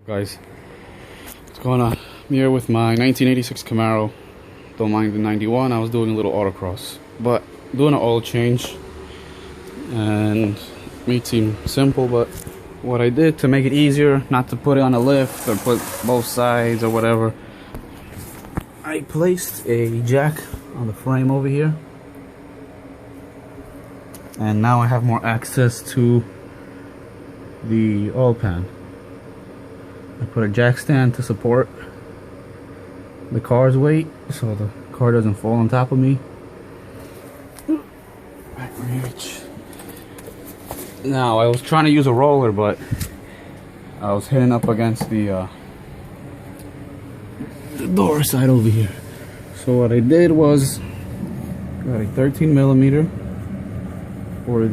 Guys, what's going on? I'm here with my 1986 Camaro. Don't mind the 91. I was doing a little autocross, but doing an oil change, and it may seem simple, but what I did to make it easier, not to put it on a lift or put both sides or whatever, I placed a jack on the frame over here, and now I have more access to the oil pan. I put a jack stand to support the car's weight so the car doesn't fall on top of me. Now I was trying to use a roller, but I was hitting up against the door side over here. So what I did was got a 13mm for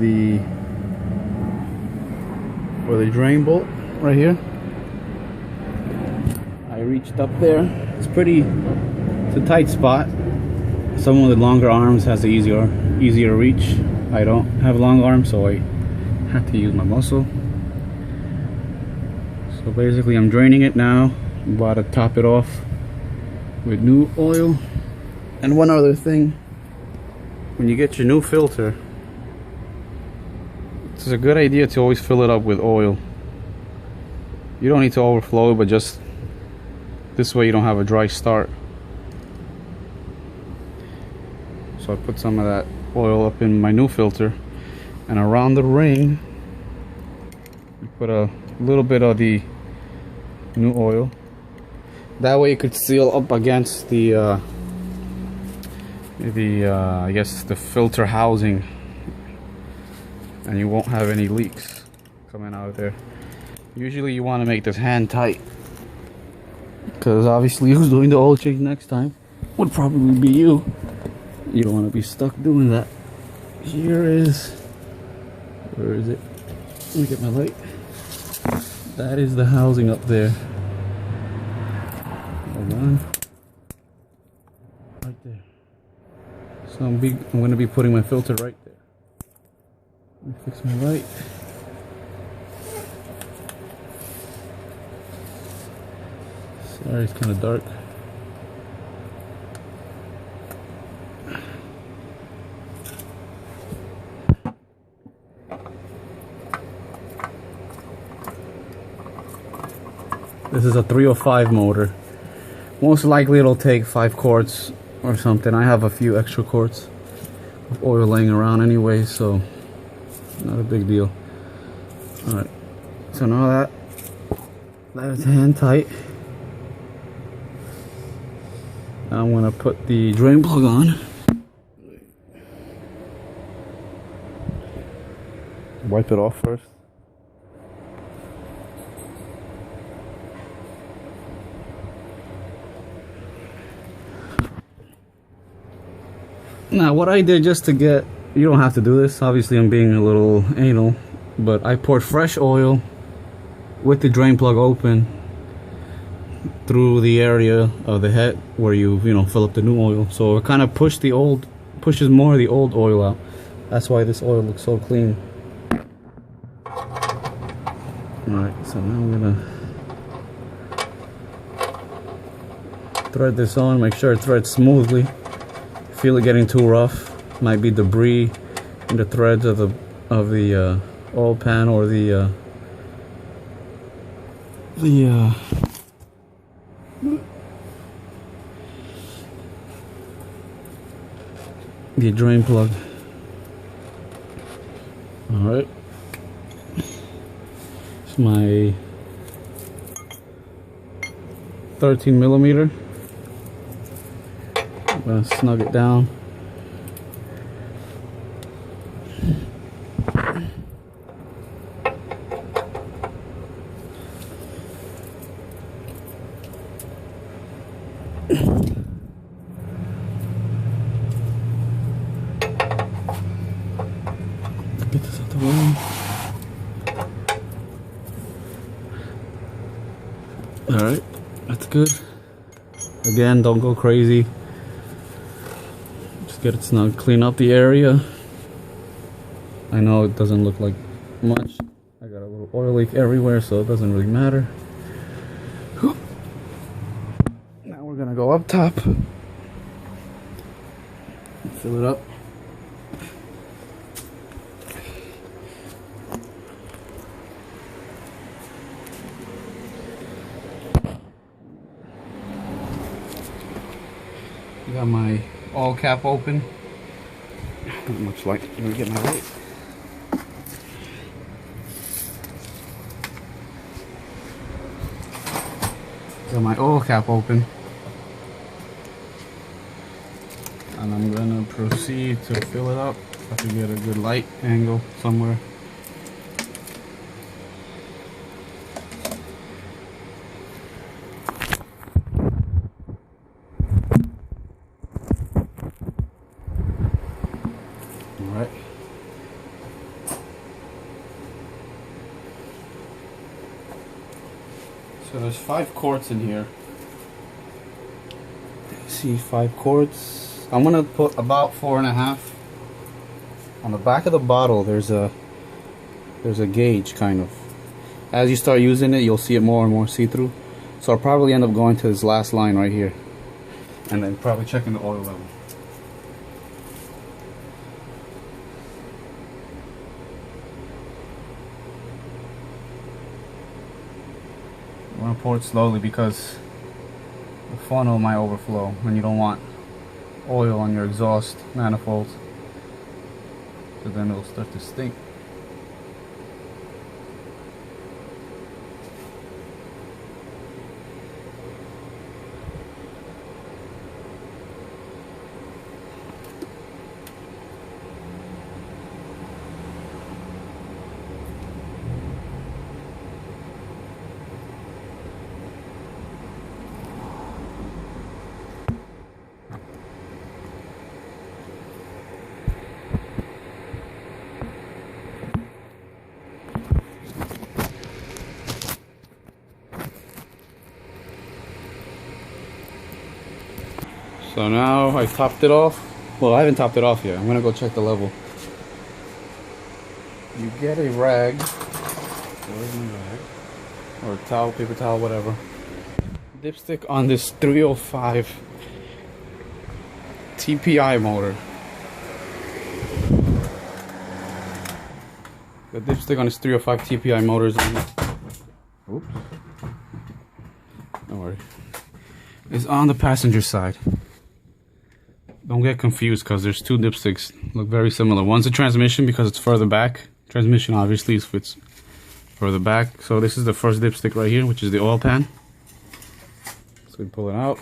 the drain bolt right here. I reached up there. It's a tight spot. Someone with longer arms has the easier reach. I don't have long arms, so I had to use my muscle. So basically I'm draining it now. I'm about to top it off with new oil. And one other thing, when you get your new filter, it's a good idea to always fill it up with oil. You don't need to overflow it, but just this way you don't have a dry start. So I put some of that oil up in my new filter, and around the ring you put a little bit of the new oil. That way you could seal up against the I guess the filter housing, and you won't have any leaks coming out of there. Usually you want to make this hand tight, because obviously who's doing the oil change next time would probably be you. You don't want to be stuck doing that. Where is it? Let me get my light. That is the housing up there. Hold on. Right there. So I'm going to be putting my filter right there. Let me fix my light. Sorry, it's kind of dark. This is a 305 motor. Most likely it'll take 5 quarts or something. I have a few extra quarts of oil laying around anyway, so not a big deal. Alright, so now that is hand tight. Now I'm gonna put the drain plug on. Wipe it off first. Now what I did, just to get, you don't have to do this, obviously I'm being a little anal, but I poured fresh oil with the drain plug open through the area of the head where you fill up the new oil, so it kind of pushes more of the old oil out. That's why this oil looks so clean. Alright, so now I'm gonna thread this on, make sure it threads smoothly. Feel it getting too rough, might be debris in the threads of the oil pan or the drain plug. Alright, it's my 13mm. I'm gonna snug it down. Get this out the way. Alright, that's good. Again, don't go crazy. Just get it snug. Clean up the area. I know it doesn't look like much. I got a little oil leak everywhere, so it doesn't really matter. gonna go up top, fill it up. Got my oil cap open. Not much light. Let me get my light. Got my oil cap open. And I'm gonna proceed to fill it up. If I can get a good light angle somewhere. Alright. So there's 5 quarts in here. See, 5 quarts. I'm gonna put about 4.5. On the back of the bottle there's a gauge kind of. As you start using it, you'll see it more and more see-through. So I'll probably end up going to this last line right here. And then probably checking the oil level. I want to pour it slowly because the funnel might overflow and you don't want oil on your exhaust manifold, so then it'll start to stink. So now I topped it off. Well, I haven't topped it off yet. I'm gonna go check the level. You get a rag. Where's my rag? Or a towel, paper towel, whatever. Dipstick on this 305 TPI motor. The dipstick on this 305 TPI motor is on. Oops. Don't worry. Is on the passenger side. Don't get confused because there's 2 dipsticks, look very similar. One's a transmission because it's further back. Transmission obviously is fits further back. So this is the first dipstick right here, which is the oil pan. So we pull it out.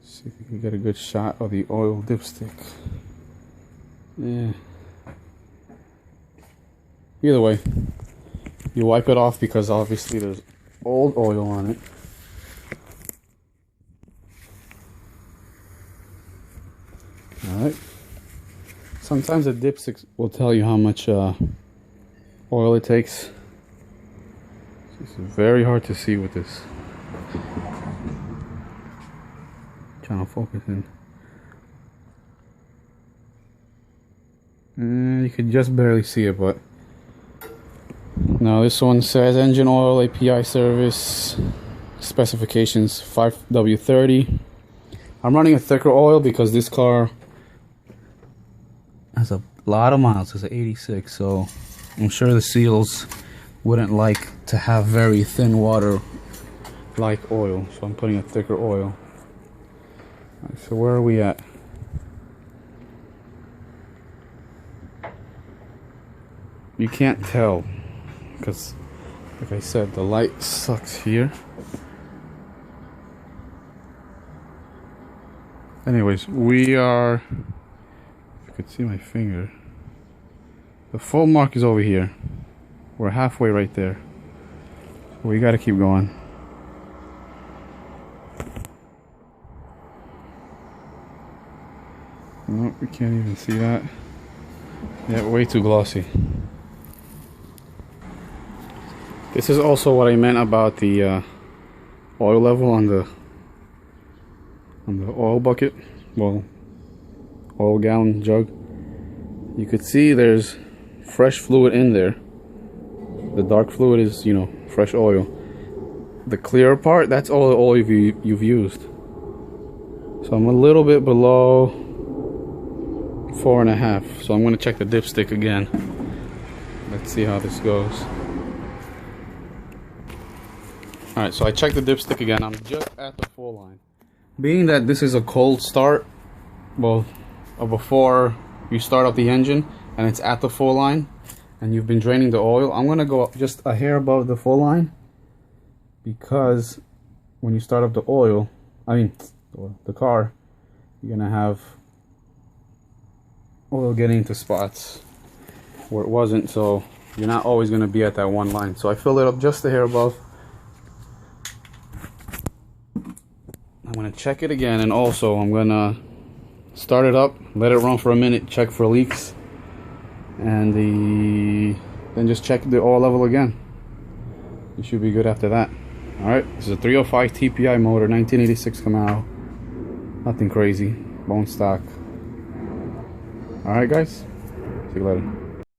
See if we can get a good shot of the oil dipstick. Yeah. Either way, you wipe it off because obviously there's old oil on it. Alright. Sometimes the dipstick will tell you how much oil it takes. It's very hard to see with this. Trying to focus in. You can just barely see it, but now this one says engine oil, API service, specifications 5W30. I'm running a thicker oil because this car has a lot of miles. It's an 86, so I'm sure the seals wouldn't like to have very thin water like oil, so I'm putting a thicker oil. Right, so where are we at? You can't tell because, like I said, the light sucks here. Anyways, we are, if you could see my finger, the full mark is over here. We're halfway right there. So we gotta keep going. Nope, we can't even see that. Yeah, way too glossy. This is also what I meant about the oil level on the oil bucket, well, oil gallon jug. You could see there's fresh fluid in there. The dark fluid is, you know, fresh oil. the clear part, that's all the oil you've used. So I'm a little bit below 4.5. So I'm going to check the dipstick again. Let's see how this goes. Alright, so I checked the dipstick again. I'm just at the full line. Being that this is a cold start, well, before you start up the engine and it's at the full line and you've been draining the oil, I'm going to go just a hair above the full line, because when you start up the the car, you're going to have oil getting into spots where it wasn't, so you're not always going to be at that one line. So I fill it up just a hair above. I'm going to check it again, and also I'm going to start it up, let it run for a minute, check for leaks, and then just check the oil level again. You should be good after that. Alright, this is a 305 TPI motor, 1986 Camaro. Nothing crazy, bone stock. Alright guys, see you later.